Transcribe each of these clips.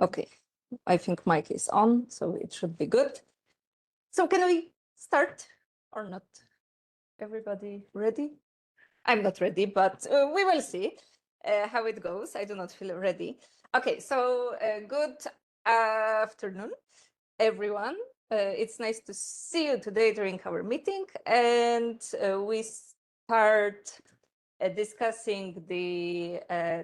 Okay, I think mic is on, so it should be good. So can we start or not? Everybody ready? I'm not ready, but we will see how it goes. I do not feel ready. Okay, so good afternoon, everyone. It's nice to see you today during our meeting, and we start discussing the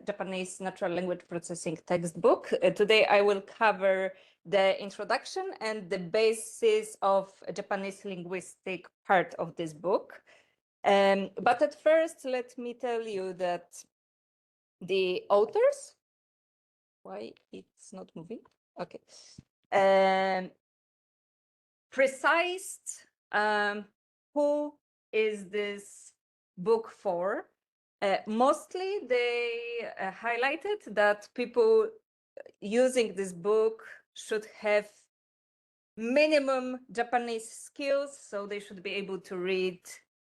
Japanese natural language processing textbook. Today I will cover the introduction and the basis of Japanese linguistic part of this book. But at first, let me tell you that the authors, why it's not moving? Okay. Precise who is this book for. Mostly they highlighted that people using this book should have minimum Japanese skills, so they should be able to read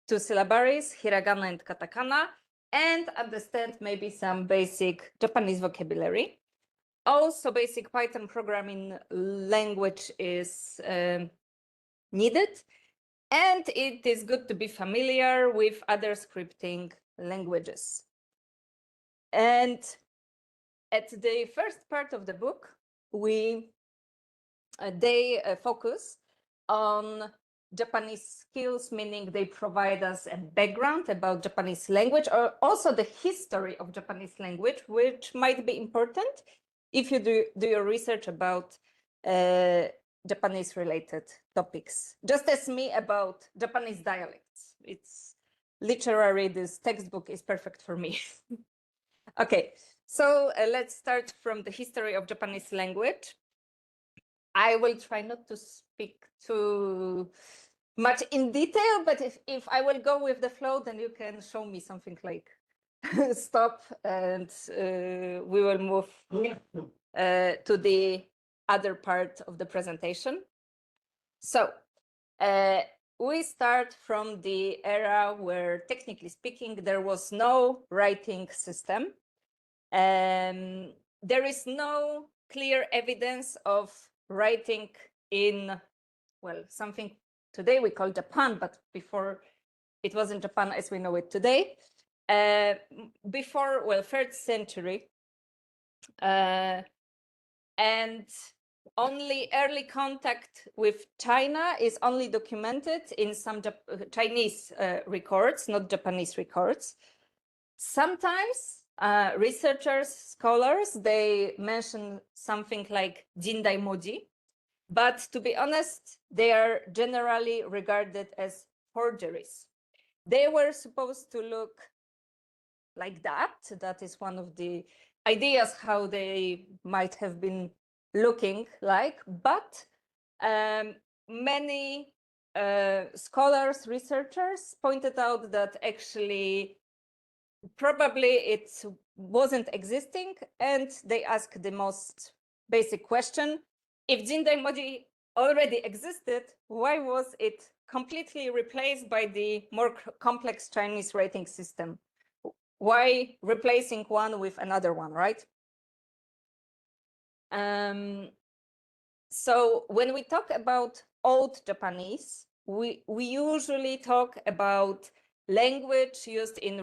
two syllabaries, hiragana and katakana, and understand maybe some basic Japanese vocabulary. Also, basic Python programming language is needed, and it is good to be familiar with other scripting languages. And at the first part of the book, they focus on Japanese skills, meaning they provide us a background about Japanese language, or also the history of Japanese language, which might be important if you do your research about Japanese related topics. Just as me about Japanese dialects. It's literary, this textbook is perfect for me. Okay, so let's start from the history of Japanese language. I will try not to speak too much in detail, but if I will go with the flow, then you can show me something like stop, and we will move to the other part of the presentation. So we start from the era where, technically speaking, there was no writing system. There is no clear evidence of writing in, well, something today we call Japan, but before it wasn't Japan as we know it today. Before, well, 3rd century, and only early contact with China is only documented in some Chinese records, not Japanese records. Sometimes researchers, scholars, they mention something like Jindaimoji, but to be honest, they are generally regarded as forgeries. They were supposed to look like that. That is one of the ideas how they might have been looking like, but many scholars, researchers pointed out that actually probably it wasn't existing, and they asked the most basic question: if Jindaimoji already existed, why was it completely replaced by the more complex Chinese writing system? Why replacing one with another one, right? So when we talk about old Japanese, we usually talk about language used in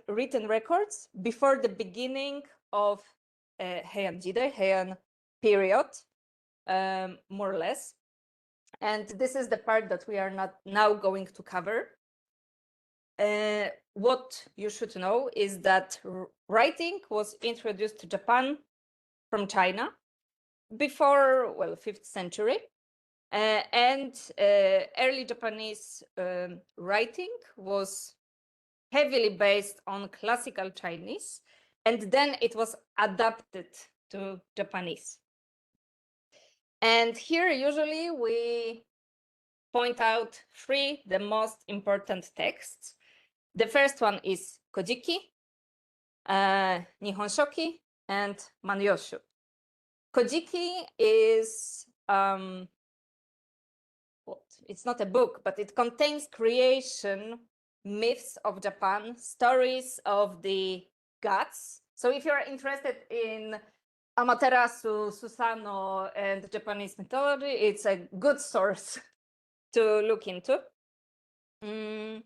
written records before the beginning of Heian Jidai, Heian period, more or less. And this is the part that we are not now going to cover. What you should know is that writing was introduced to Japan from China before, well, 5th century. And early Japanese writing was heavily based on classical Chinese, and then it was adapted to Japanese. And here usually we point out 3 the most important texts. The first one is Kojiki, Nihon Shoki, and Manyoshu. Kojiki is it's not a book, but it contains creation myths of Japan, stories of the gods. So if you're interested in Amaterasu, Susano, and Japanese mythology, it's a good source to look into. And,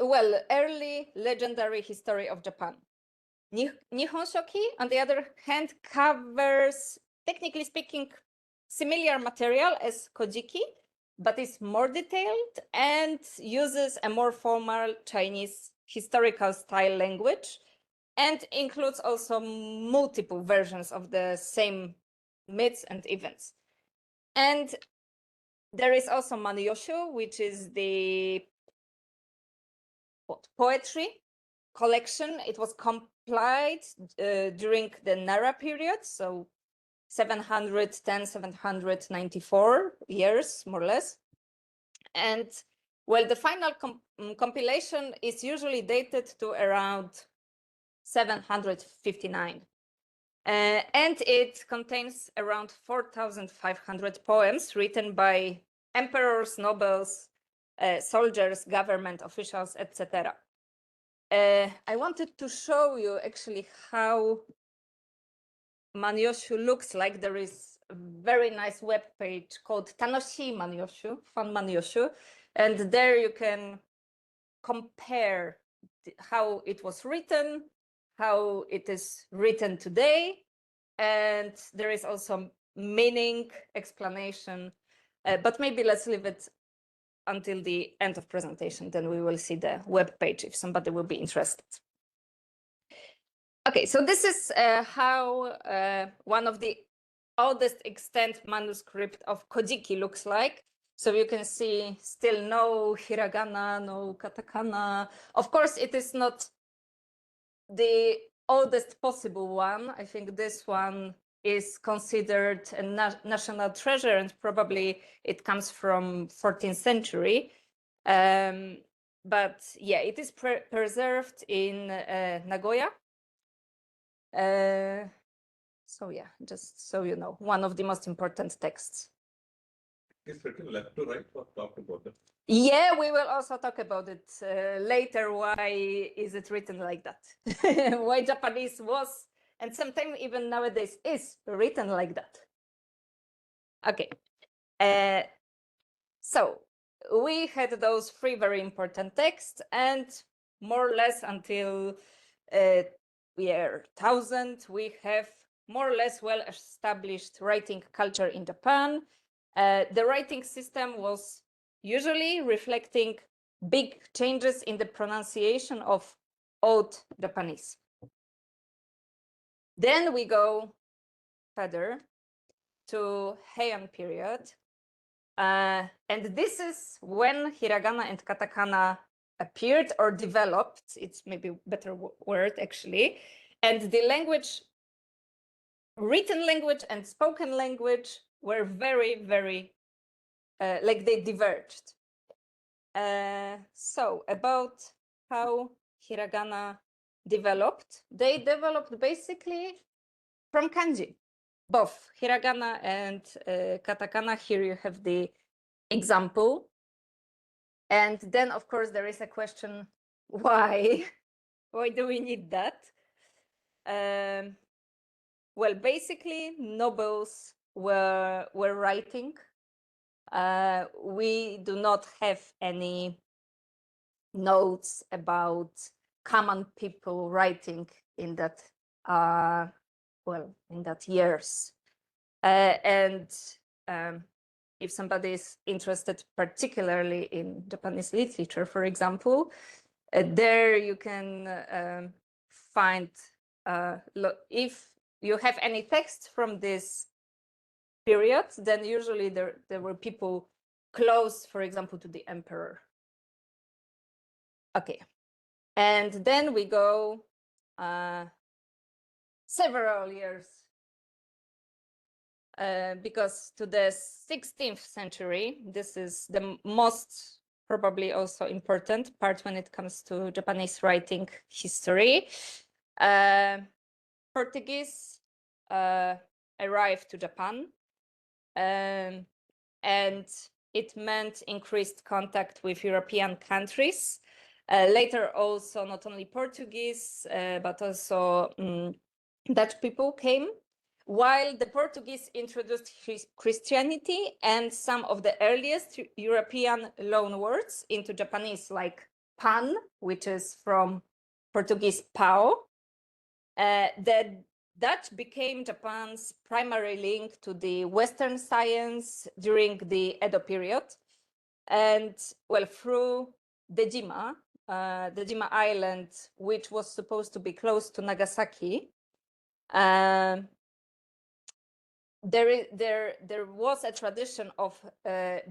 well, early legendary history of Japan. Nihon Shoki, on the other hand, covers, technically speaking, similar material as Kojiki, but is more detailed and uses a more formal Chinese historical style language, and includes also multiple versions of the same myths and events. And there is also Manyoshu, which is the poetry collection. It was compiled during the Nara period, so 710, 794 years, more or less. And well, the final compilation is usually dated to around 759. And it contains around 4,500 poems written by emperors, nobles, soldiers, government officials, etc. I wanted to show you actually how Manyoshu looks like. There is a very nice web page called Tanoshii Manyoshu, Fun Manyoshu, and there you can compare how it was written, how it is written today, and there is also meaning explanation. But maybe let's leave it until the end of presentation, then we will see the web page if somebody will be interested. Okay, so this is how one of the oldest extant manuscript of Kojiki looks like. So you can see still no hiragana, no katakana. Of course, it is not the oldest possible one. I think this one is considered a national treasure, and probably it comes from 14th century. But yeah, it is preserved in Nagoya. So yeah, just so you know, one of the most important texts. Is written left to right or top to bottom? Yeah, we will also talk about it later. Why is it written like that? Why Japanese was, and sometimes even nowadays is written like that. Okay. So we had those three very important texts, and more or less until year 1000, we have more or less well-established writing culture in Japan. The writing system was usually reflecting big changes in the pronunciation of Old Japanese. Then we go further to Heian period. And this is when hiragana and katakana appeared or developed. It's maybe a better word, actually. And the language, written language and spoken language were very, very, like they diverged. So about how hiragana developed, they developed basically from kanji, both hiragana and katakana. Here you have the example. And then, of course, there is a question, why? Why do we need that? Well, basically, nobles were writing. We do not have any notes about common people writing in that, in that years. And if somebody is interested particularly in Japanese literature, for example, there you can find, if you have any text from this period, then usually there were people close, for example, to the emperor. Okay, and then we go several years, because to the 16th century, this is the most probably also important part when it comes to Japanese writing history. Portuguese arrived to Japan, and it meant increased contact with European countries. Later also not only Portuguese, but also Dutch people came, while the Portuguese introduced Christianity and some of the earliest European loan words into Japanese, like pan, which is from Portuguese pau. The Dutch became Japan's primary link to the Western science during the Edo period. And well, through Dejima Island, which was supposed to be close to Nagasaki, there was a tradition of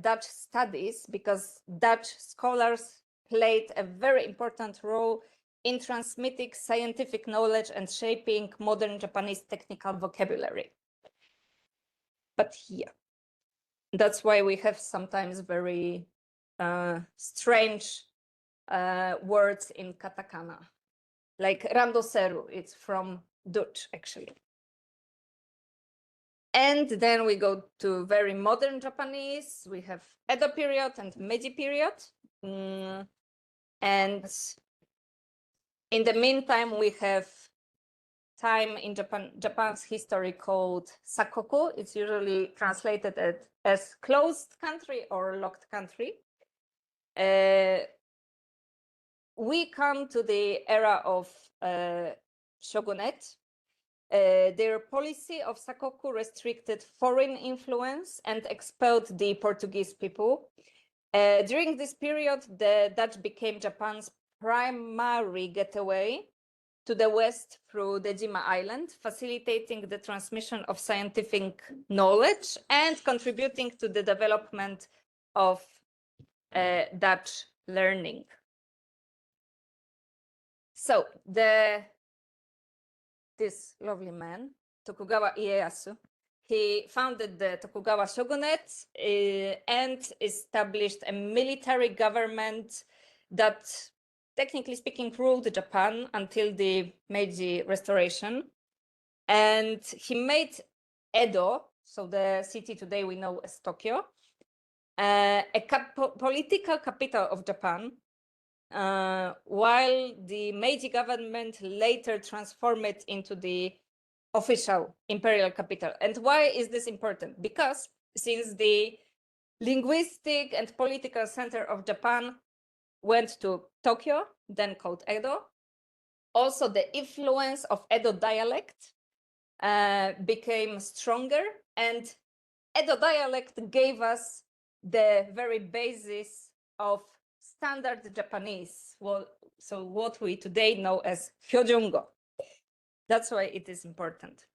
Dutch studies, because Dutch scholars played a very important role in transmitting scientific knowledge and shaping modern Japanese technical vocabulary. But here, that's why we have sometimes very strange words in katakana, like randoseru. It's from Dutch, actually. And then we go to very modern Japanese. We have Edo period and Meiji period. And in the meantime, we have time in Japan's history called Sakoku. It's usually translated as closed country or locked country. We come to the era of shogunate. Their policy of Sakoku restricted foreign influence and expelled the Portuguese people. During this period, the Dutch became Japan's primary getaway to the west through Dejima Island, facilitating the transmission of scientific knowledge and contributing to the development of Dutch learning. So this lovely man, Tokugawa Ieyasu, he founded the Tokugawa shogunate and established a military government that, technically speaking, ruled Japan until the Meiji Restoration. And he made Edo, so the city today we know as Tokyo, a political capital of Japan, while the Meiji government later transformed it into the official imperial capital. And why is this important? Because since the linguistic and political center of Japan went to Tokyo, then called Edo, also the influence of Edo dialect became stronger, and Edo dialect gave us the very basis of standard Japanese, so what we today know as Hyojungo. That's why it is important.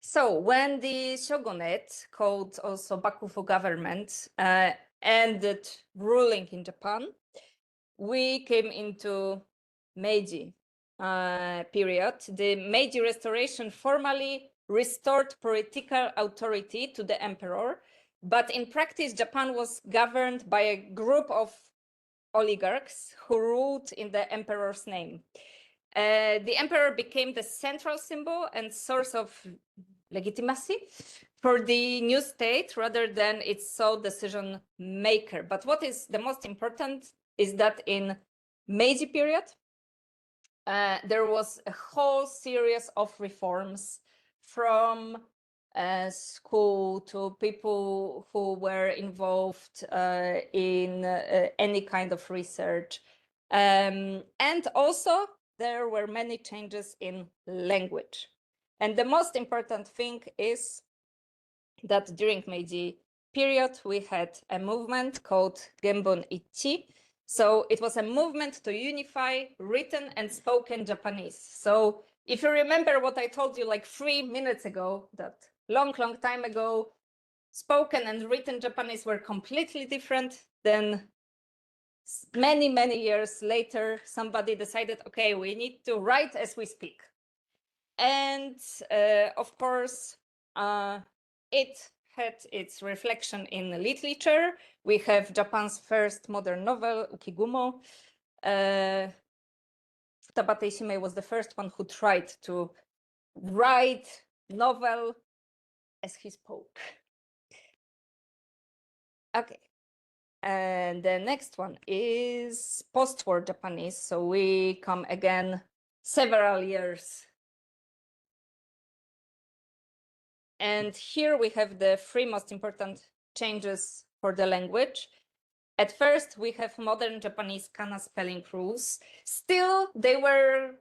So when the shogunate, called also Bakufu government, ended ruling in Japan, we came into Meiji period. The Meiji Restoration formally restored political authority to the emperor, but in practice, Japan was governed by a group of oligarchs who ruled in the emperor's name. The emperor became the central symbol and source of legitimacy for the new state rather than its sole decision maker. But what is the most important is that in Meiji period, there was a whole series of reforms, from school to people who were involved in any kind of research. And also there were many changes in language. And the most important thing is that during Meiji period, we had a movement called Genbon Ichi. So it was a movement to unify written and spoken Japanese. So if you remember what I told you like 3 minutes ago, that long time ago, spoken and written Japanese were completely different, then many years later, somebody decided, okay, we need to write as we speak. And of course, it had its reflection in literature. We have Japan's first modern novel, Ukigumo. Futabata Ishimei was the first one who tried to write novel as he spoke. Okay, and the next one is post-war Japanese. So we come again several years And here we have the three most important changes for the language. At first, we have modern Japanese kana spelling rules. Still, they were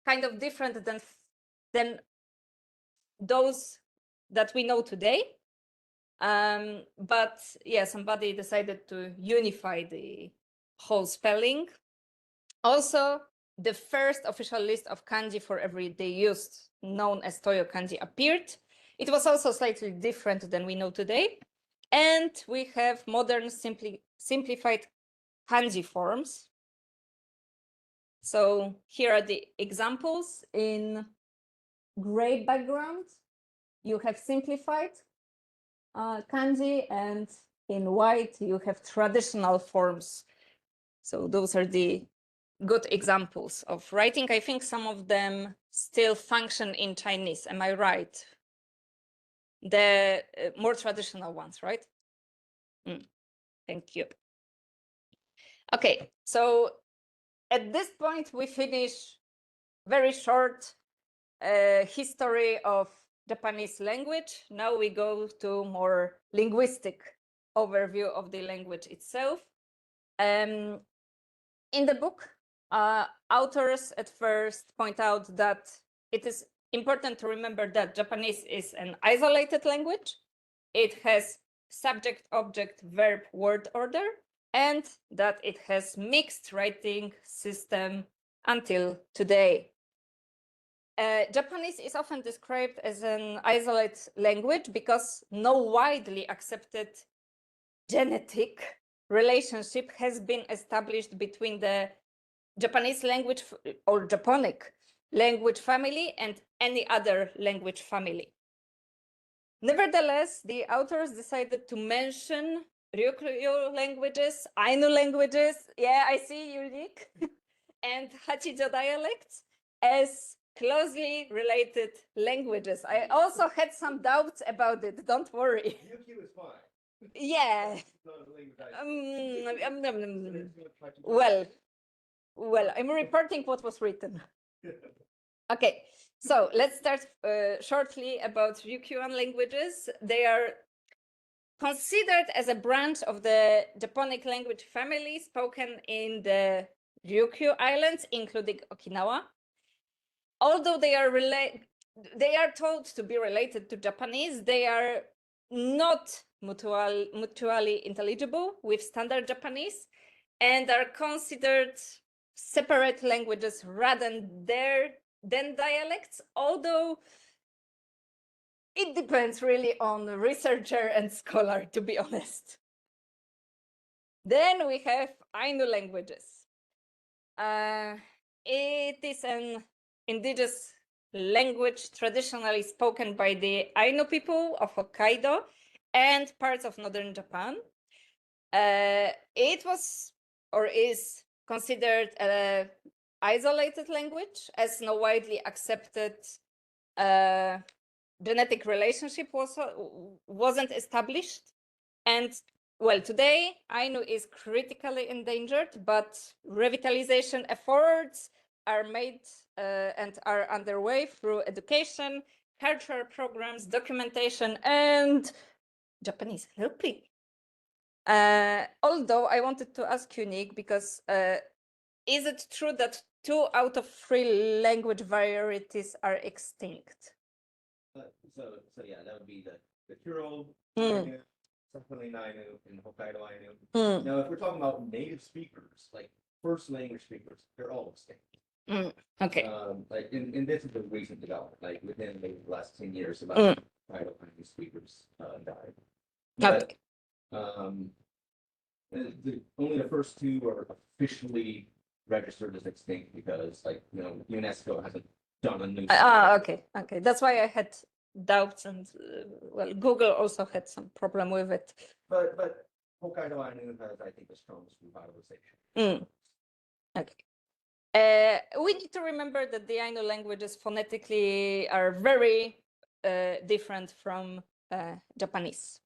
kind of different than those that we know today. But yeah, somebody decided to unify the whole spelling. Also, the first official list of kanji for everyday use, known as Toyo kanji, appeared. It was also slightly different than we know today. And we have modern simplified kanji forms. So here are the examples. In gray background, you have simplified kanji, and in white, you have traditional forms. So those are the good examples of writing. I think some of them still function in Chinese. Am I right? The more traditional ones, right? Thank you. Okay, so at this point, we finish very short history of Japanese language. Now we go to more linguistic overview of the language itself. In the book, authors at first point out that it is important to remember that Japanese is an isolated language. It has subject, object, verb, word order, and that it has mixed writing system until today. Japanese is often described as an isolated language because no widely accepted genetic relationship has been established between the Japanese language or Japonic language family and any other language family. Nevertheless, the authors decided to mention Ryukyu languages, Ainu languages, yeah, I see, unique, and Hachijo dialects as closely related languages. I also had some doubts about it, don't worry. Ryukyu is fine. Yeah. It's not a language Well, I'm reporting what was written. Okay, so let's start shortly about Ryukyuan languages. They are considered as a branch of the Japonic language family spoken in the Ryukyu Islands, including Okinawa. Although they are thought to be related to Japanese, they are not mutually intelligible with standard Japanese and are considered separate languages rather than dialects, although it depends really on the researcher and scholar, to be honest. Then we have Ainu languages. It is an indigenous language traditionally spoken by the Ainu people of Hokkaido and parts of northern Japan. It was or is considered an isolated language as no widely accepted genetic relationship wasn't established. And well, today Ainu is critically endangered, but revitalization efforts are made and are underway through education, cultural programs, documentation, and Japanese helping. Although I wanted to ask you, Nick, because is it true that 2 out of 3 language varieties are extinct? So yeah, that would be the Kuro Ainu, Sakhalin Ainu, and Hokkaido Ainu. Now, if we're talking about native speakers, like first language speakers, they're all extinct. Okay. Like, and this is a recent development, like within the last 10 years, about Hokkaido Ainu speakers died. But only the first 2 are officially registered as extinct because, like, UNESCO hasn't done a new. Okay. That's why I had doubts, and well, Google also had some problem with it. But Hokkaido Ainu has, I think, the strongest revitalization. Okay. We need to remember that the Ainu languages phonetically are very different from Japanese.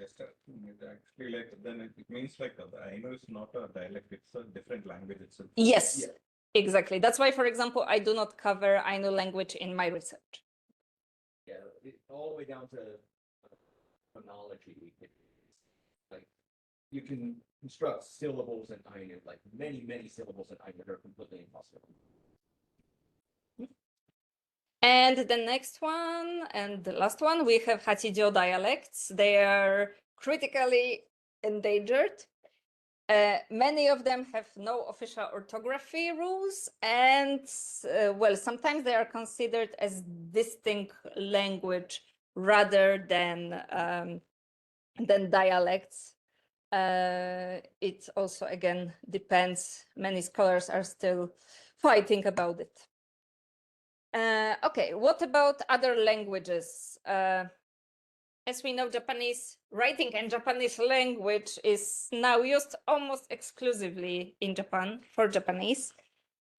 Actually, like, then it means like the Ainu is not a dialect, it's a different language itself. Yes, Yeah. Exactly. That's why, for example, I do not cover Ainu language in my research. Yeah, all the way down to phonology. Like you can construct syllables in Ainu, like many syllables in Ainu that are completely impossible. And the next one and the last one, we have Hachijo dialects. They are critically endangered. Many of them have no official orthography rules, and well, sometimes they are considered as distinct language rather than dialects. It also, again, depends. Many scholars are still fighting about it. Okay, what about other languages? As we know, Japanese writing and Japanese language is now used almost exclusively in Japan for Japanese.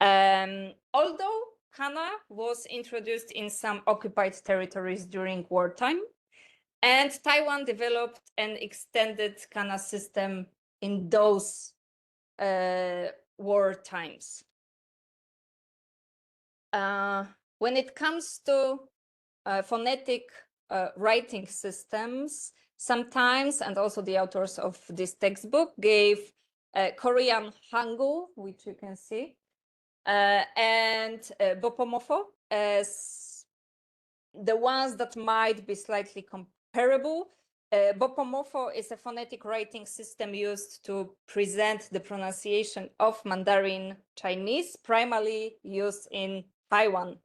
Although kana was introduced in some occupied territories during wartime, and Taiwan developed an extended kana system in those war times. When it comes to phonetic writing systems, sometimes, and also the authors of this textbook gave Korean Hangul, which you can see, and Bopomofo as the ones that might be slightly comparable. Bopomofo is a phonetic writing system used to present the pronunciation of Mandarin Chinese, primarily used in Taiwan.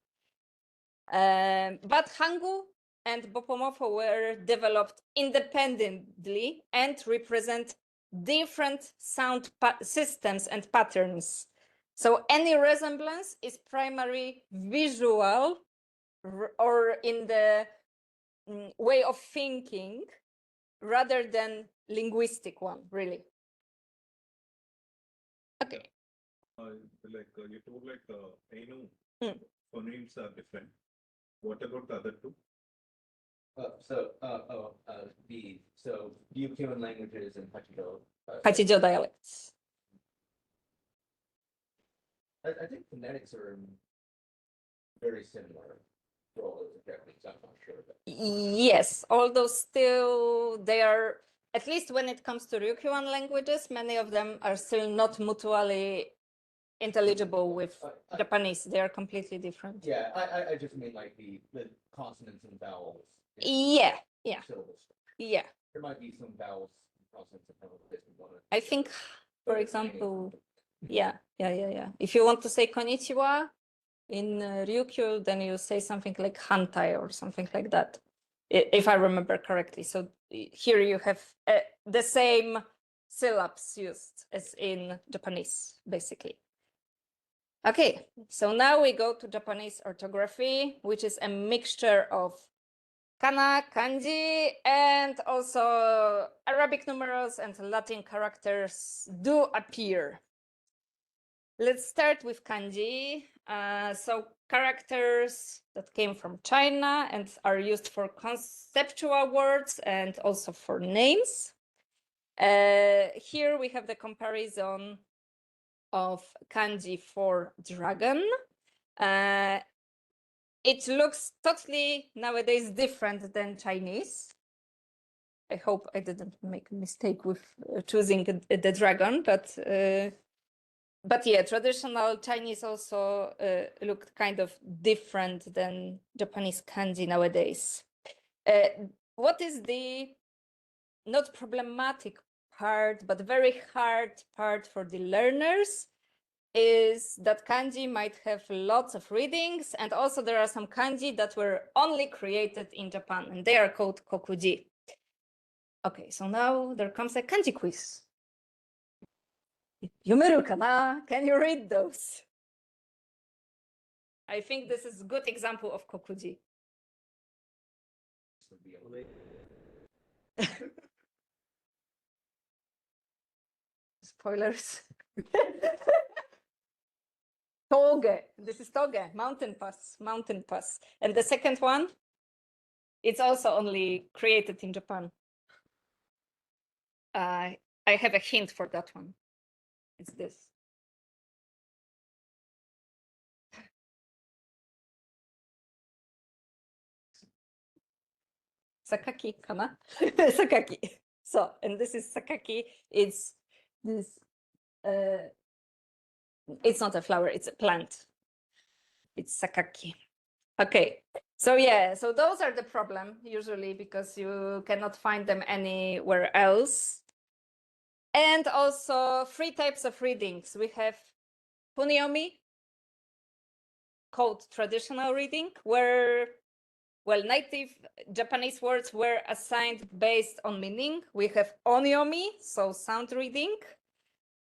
But Hangul and Bopomofo were developed independently and represent different sound systems and patterns. So any resemblance is primarily visual or in the way of thinking rather than linguistic one, really. Okay. Like you told, like Ainu phonemes are different. What about the other two? So Ryukyuan languages and Hachijo. Hachijo dialects. I think phonetics are very similar for all those Japanese. I'm not sure. But... Yes, although still they are, at least when it comes to Ryukyuan languages, many of them are still not mutually intelligible with Japanese. They are completely different. Yeah, I just mean like the consonants and vowels. Yeah. Syllables. Yeah. There might be some vowels, consonants, and vowels. I think, for example, yeah. If you want to say konnichiwa in Ryukyu, then you say something like hantai or something like that, if I remember correctly. So here you have the same syllables used as in Japanese, basically. Okay, so now we go to Japanese orthography, which is a mixture of kana, kanji, and also Arabic numerals and Latin characters do appear. Let's start with kanji. So characters that came from China and are used for conceptual words and also for names. Here we have the comparison of kanji for dragon. It looks totally nowadays different than Chinese. I hope I didn't make a mistake with choosing the dragon, but yeah, traditional Chinese also looked kind of different than Japanese kanji nowadays. What is the not problematic part, but very hard part for the learners is that kanji might have lots of readings, and also there are some kanji that were only created in Japan, and they are called kokuji. Okay, so now there comes a kanji quiz. Yumeru kana? Can you read those? I think this is a good example of kokuji. Spoilers. Toge. This is Toge, mountain pass. And the second one, it's also only created in Japan. I have a hint for that one. It's this. sakaki kana? Sakaki. So, and this is sakaki. It's this, it's not a flower, it's a plant. It's sakaki. Okay, so yeah, so those are the problem usually because you cannot find them anywhere else. And also 3 types of readings. We have punyomi, called traditional reading, where, well, native Japanese words were assigned based on meaning. We have onyomi, so sound reading.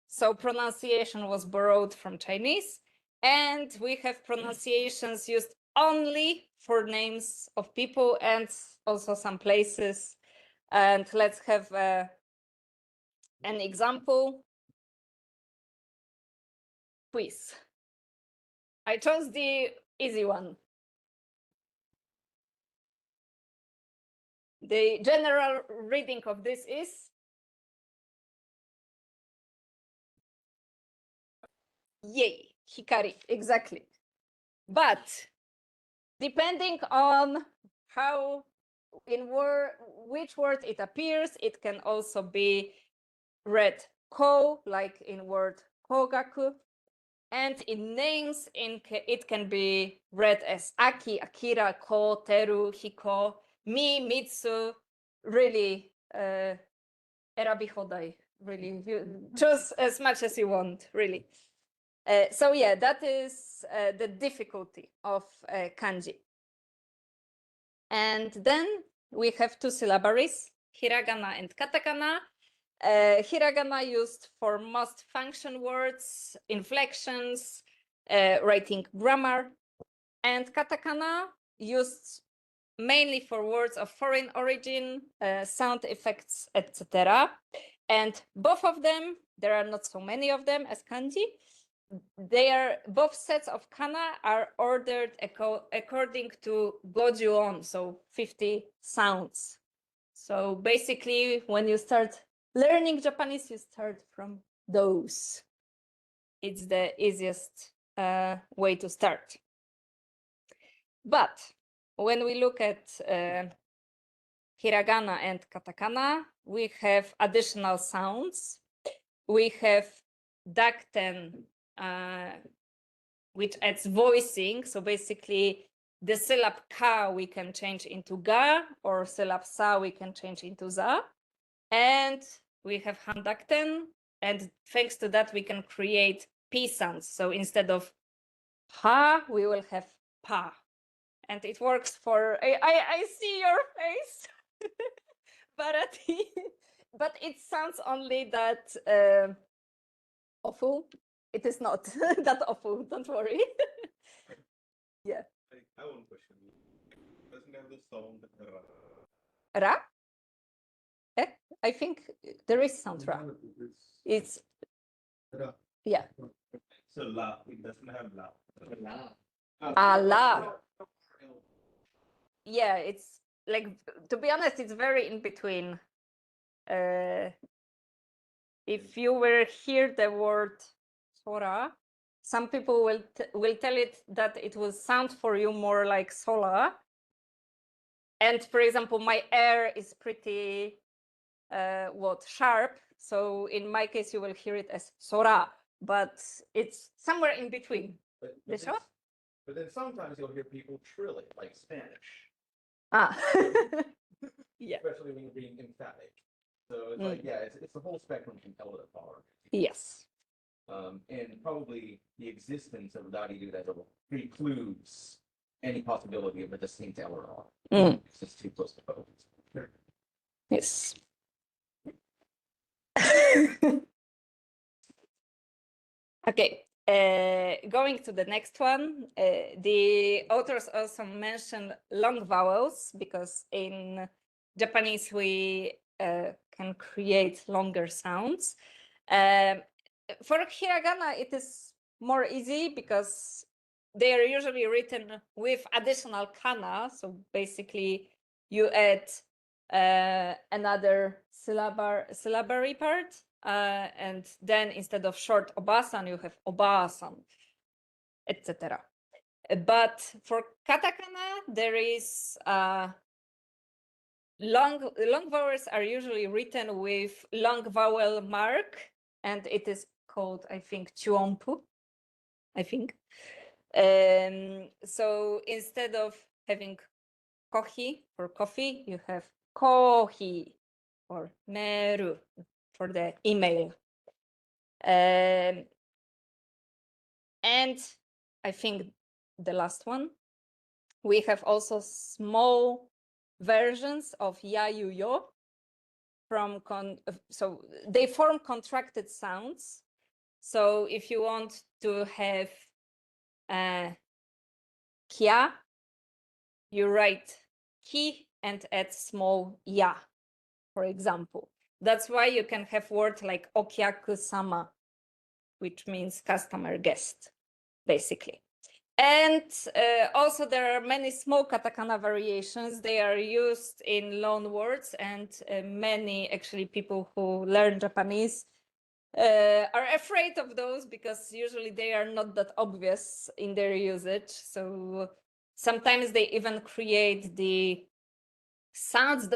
So pronunciation was borrowed from Chinese. And we have pronunciations used only for names of people and also some places. And let's have an example. Quiz. I chose the easy one. The general reading of this is yay, hikari, exactly. But depending on how which word it appears, it can also be read ko, like in word kogaku. And in names, it can be read as Aki, Akira, Ko, Teru, Hiko, Mi, Mitsu, really, erabi hodai, really. You choose as much as you want, really. So yeah, that is the difficulty of kanji. And then we have 2 syllabaries, hiragana and katakana. Hiragana used for most function words, inflections, writing grammar, and katakana used mainly for words of foreign origin, sound effects, etc. And both of them, there are not so many of them as kanji. Both sets of kana are ordered according to gojuon, so 50 sounds. So basically, when you start learning Japanese, you start from those. It's the easiest way to start. But when we look at hiragana and katakana, we have additional sounds. We have dakten, which adds voicing. So basically, the syllable ka we can change into ga, or syllable sa we can change into za. And we have handakten, and thanks to that, we can create p sounds. So instead of ha, we will have pa. And it works for, I see your face, Bharati, but it sounds only that awful. It is not that awful, don't worry. Yeah. I have one question. Doesn't have the sound Ra? Eh? I think there is sound ra. It's, yeah. So la, it doesn't have la. La. Yeah, it's like, to be honest, it's very in between. If you will hear the word sora, some people will tell it that it will sound for you more like sola. And for example, my air is pretty sharp. So in my case, you will hear it as sora, but it's somewhere in between. But then sometimes you'll hear people trill it like Spanish. Ah. Yeah. Especially when you're being emphatic. So it's like, yeah, it's the whole spectrum from L to R. Yes. And probably the existence of Dadidu that precludes any possibility of a distinct L or R. It's just too close to both. Yes. Okay, going to the next one. The authors also mention long vowels because in Japanese we can create longer sounds. For hiragana, it is more easy because they are usually written with additional kana. So basically, you add another syllabary part, and then instead of short obasan, you have obasan, etc. But for katakana, there is long vowels are usually written with long vowel mark, and it is called, I think, chuompu, I think. So instead of having kohi for coffee, you have kohi or meru for the email. And I think the last one, we have also small versions of ya, yu, yo from so they form contracted sounds. So if you want to have kya, you write ki and add small ya, for example. That's why you can have words like okyaku-sama, which means customer guest, basically. And also there are many small katakana variations. They are used in loan words, and many actually people who learn Japanese are afraid of those because usually they are not that obvious in their usage. So sometimes they even create the sounds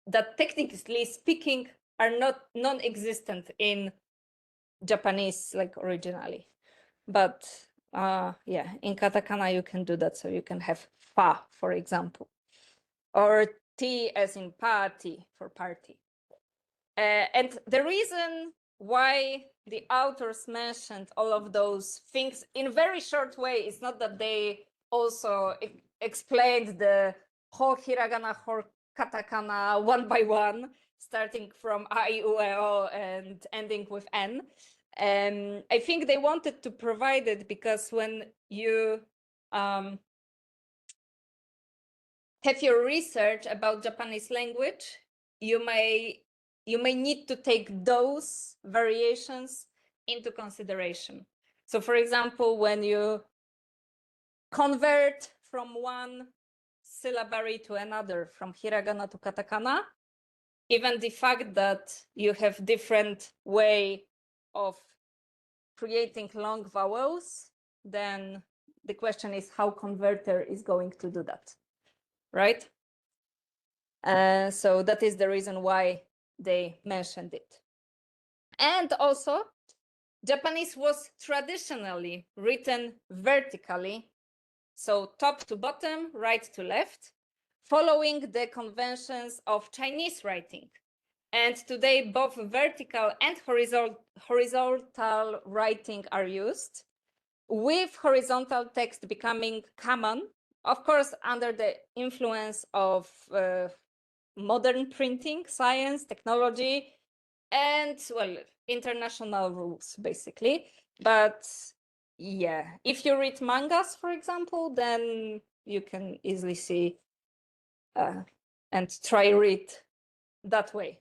that technically speaking are not non-existent in Japanese, like originally. But yeah, in katakana you can do that. So you can have fa, for example, or t as in party for party. And the reason why the authors mentioned all of those things in very short way is not that they also explained the whole hiragana, whole katakana one by one, starting from a, I, U, E, O and ending with N. I think they wanted to provide it because when you have your research about Japanese language, you may need to take those variations into consideration. So for example, when you convert from one syllabary to another, from hiragana to katakana, even the fact that you have different way of creating long vowels, then the question is how converter is going to do that, right? So that is the reason why they mentioned it. And also, Japanese was traditionally written vertically, so top to bottom, right to left, following the conventions of Chinese writing. And today, both vertical and horizontal writing are used, with horizontal text becoming common, of course, under the influence of modern printing, science, technology, and, well, international rules, basically. But yeah, if you read mangas, for example, then you can easily see and try read that way.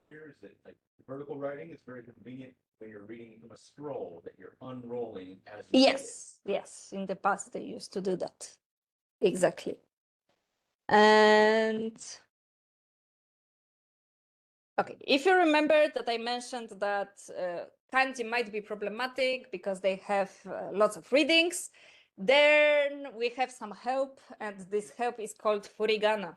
Here is that like vertical writing is very convenient when you're reading from a scroll that you're unrolling as you read it. Yes, in the past they used to do that. Exactly. And okay, if you remember that I mentioned that kanji might be problematic because they have lots of readings, then we have some help, and this help is called furigana.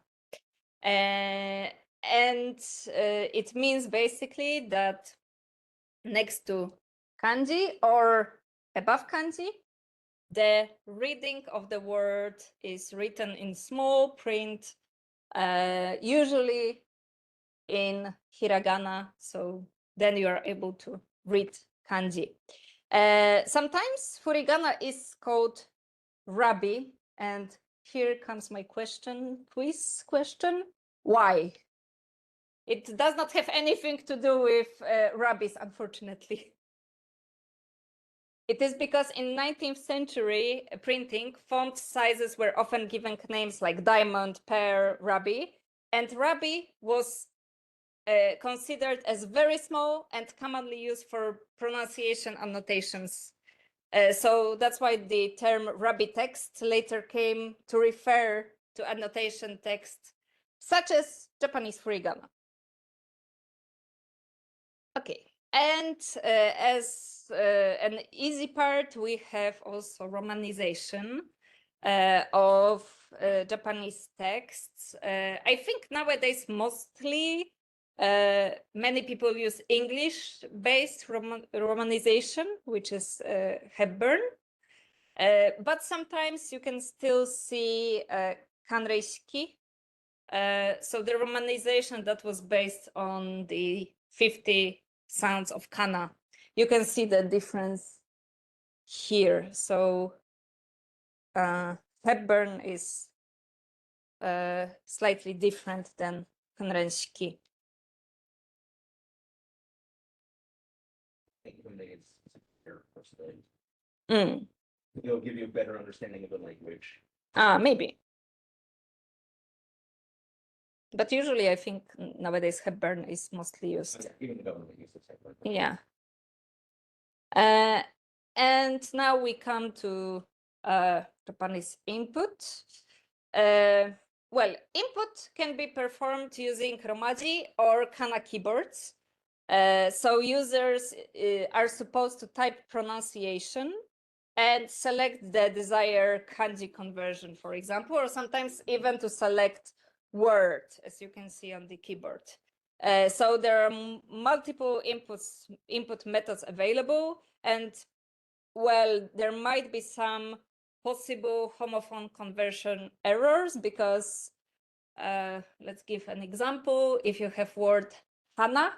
And it means basically that next to kanji or above kanji, the reading of the word is written in small print, usually in hiragana, so then you are able to read kanji. Sometimes furigana is called rabi, and here comes my quiz question. Why? It does not have anything to do with rabbis, unfortunately. It is because in 19th century printing, font sizes were often given names like diamond, pear, rabbi, and rabbi was considered as very small and commonly used for pronunciation annotations. So that's why the term rabbi text later came to refer to annotation text, such as Japanese furigana. Okay, and as an easy part, we have also romanization. of Japanese texts. I think nowadays mostly many people use English-based romanization, which is Hepburn. But sometimes you can still see Kanreishiki. So the romanization that was based on the 50 sounds of kana. You can see the difference here. So Hepburn is slightly different than Kanreishiki. I think when they it's a first thing, Mm. it'll give you a better understanding of the language. Maybe. But usually I think nowadays Hepburn is mostly used. Even the government uses it. Yeah. And now we come to Japanese input. Well, input can be performed using Romaji or Kana keyboards. So users are supposed to type pronunciation and select the desired kanji conversion, for example, or sometimes even to select word, as you can see on the keyboard. So there are multiple input methods available, and well, there might be some possible homophone conversion errors because let's give an example. If you have word hana,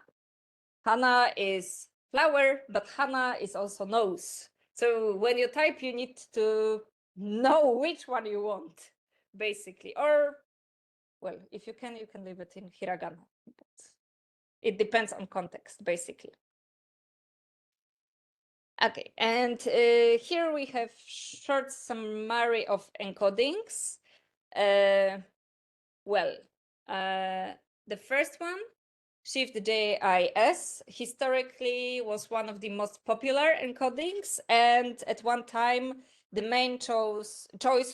hana is flower, but hana is also nose. So when you type, you need to know which one you want, basically. Or, well, if you can leave it in hiragana. But it depends on context, basically. Okay, and here we have short summary of encodings. The first one, Shift JIS, historically was one of the most popular encodings, and at one time the main choice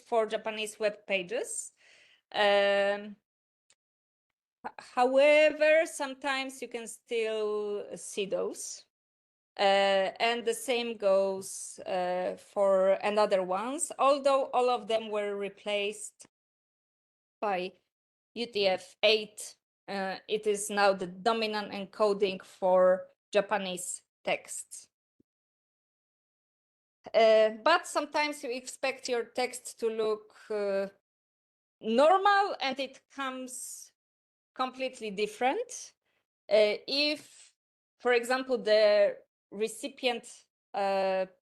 for Japanese web pages. However, sometimes you can still see those. And the same goes for another ones, although all of them were replaced by UTF-8. It is now the dominant encoding for Japanese texts. But sometimes you expect your text to look normal and it comes completely different. If, for example, the recipient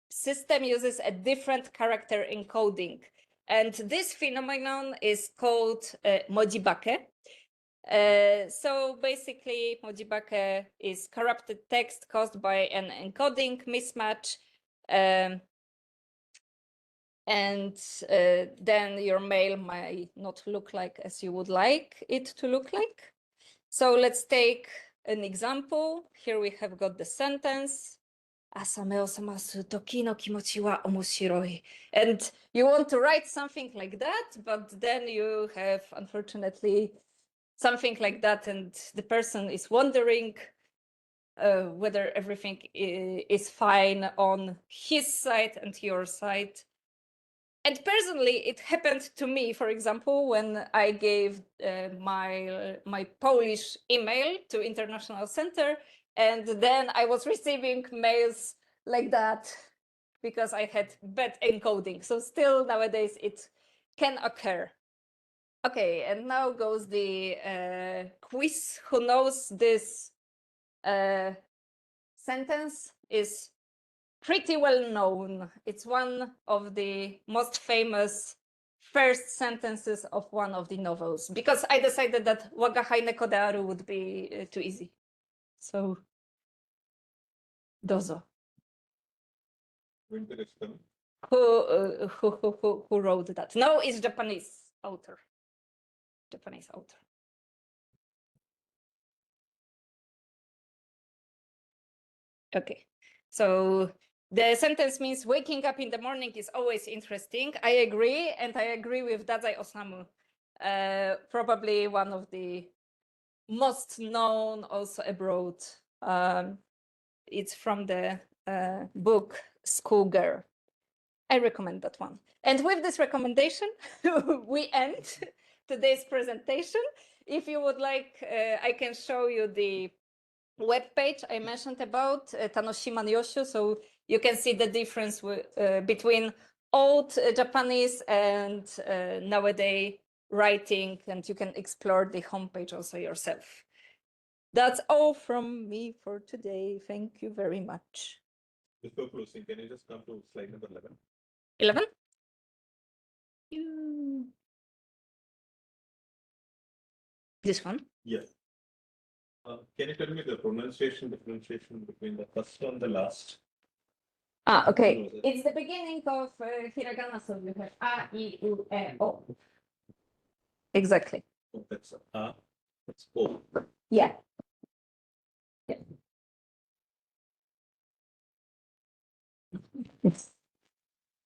system uses a different character encoding. And this phenomenon is called mojibake. So basically, mojibake is corrupted text caused by an encoding mismatch. And then your mail might not look like as you would like it to look like. So let's take an example. Here we have got the sentence. Asame o samasu toki no kimochi wa omoshiroi. And you want to write something like that, but then you have, unfortunately, something like that, and the person is wondering whether everything is fine on his side and your side. And personally, it happened to me, for example, when I gave my Polish email to International Center, and then I was receiving mails like that because I had bad encoding. So still nowadays it can occur. Okay, and now goes the quiz. Who knows this sentence is pretty well known. It's one of the most famous first sentences of one of the novels, because I decided that Waga Haine Kodearu would be too easy. So, dozo. Who wrote that? No, it's Japanese author. Japanese author. Okay, so the sentence means waking up in the morning is always interesting. I agree, and I agree with Dazai Osamu. Probably one of the most known also abroad. It's from the book Schoolgirl. I recommend that one. And with this recommendation, we end today's presentation. If you would like, I can show you the web page I mentioned about, Tanoshiman Yoshu, so you can see the difference between old Japanese and nowadays writing, and you can explore the homepage also yourself. That's all from me for today. Thank you very much. Before closing, can you just come to slide number 11? 11? This one? Yes. Can you tell me the pronunciation differentiation between the first and the last? Okay. It's the beginning of hiragana, so you have a, I, U, E, O. Exactly. Oh, that's A, that's O. Yeah. Yeah. It's